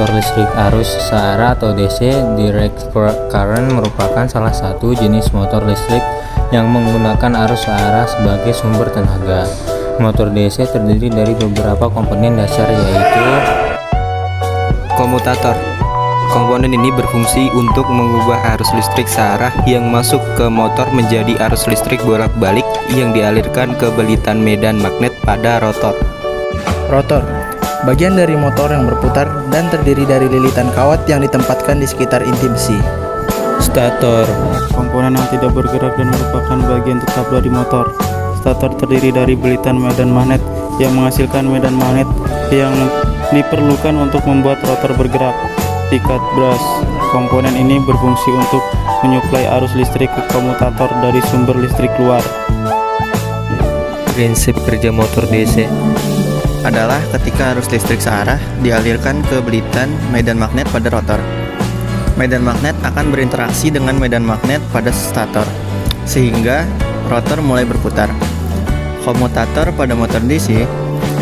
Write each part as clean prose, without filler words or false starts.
motor listrik arus searah atau DC. Direct current merupakan salah satu jenis motor listrik yang menggunakan arus searah sebagai sumber tenaga. Motor DC terdiri dari beberapa komponen dasar, yaitu komutator. Komponen ini berfungsi untuk mengubah arus listrik searah yang masuk ke motor menjadi arus listrik bolak-balik yang dialirkan ke belitan medan magnet pada rotor. Rotor, bagian dari motor yang berputar dan terdiri dari lilitan kawat yang ditempatkan di sekitar inti besi. stator. Komponen yang tidak bergerak dan merupakan bagian tetap dari motor. Stator terdiri dari belitan medan magnet yang menghasilkan medan magnet yang diperlukan untuk membuat rotor bergerak. Tikat brush, komponen ini berfungsi untuk menyuplai arus listrik ke komutator dari sumber listrik luar. Prinsip kerja motor DC adalah ketika arus listrik searah dialirkan ke belitan medan magnet pada rotor. Medan magnet akan berinteraksi dengan medan magnet pada stator, sehingga rotor mulai berputar. Komutator pada motor DC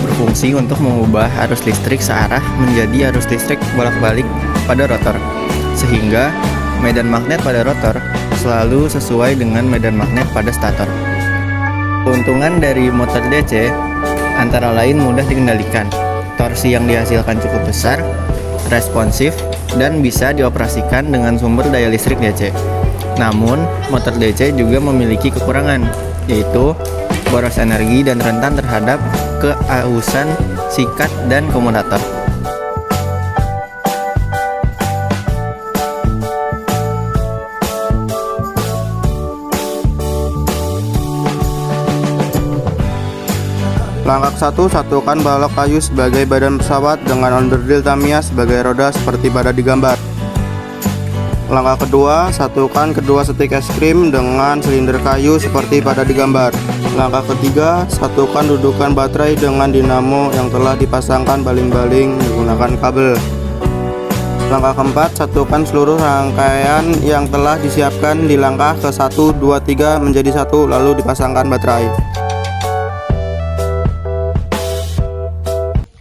berfungsi untuk mengubah arus listrik searah menjadi arus listrik bolak-balik pada rotor, sehingga medan magnet pada rotor selalu sesuai dengan medan magnet pada stator. Keuntungan dari motor DC antara lain mudah dikendalikan, torsi yang dihasilkan cukup besar, responsif, dan bisa dioperasikan dengan sumber daya listrik DC. Namun, motor DC juga memiliki kekurangan, yaitu boros energi dan rentan terhadap keausan sikat dan komutator. Langkah 1. Satukan balok kayu sebagai badan pesawat dengan onderdil Tamiya sebagai roda seperti pada di gambar. Langkah kedua, satukan kedua stik es krim dengan silinder kayu seperti pada di gambar. Langkah ketiga, satukan dudukan baterai dengan dinamo yang telah dipasangkan baling-baling menggunakan kabel. Langkah keempat, satukan seluruh rangkaian yang telah disiapkan di langkah ke 1, 2, 3 menjadi satu, lalu dipasangkan baterai.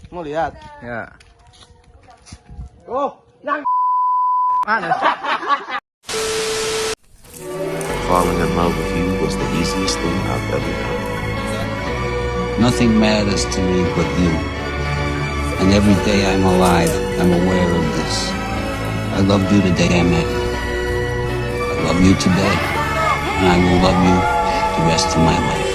Mau lihat? Ya. Oh, yang mana? Falling in love with you was the easiest thing I've ever done. Nothing matters to me but you. And every day I'm alive, I'm aware of this. I loved you the day I met you. I love you today. And I will love you the rest of my life.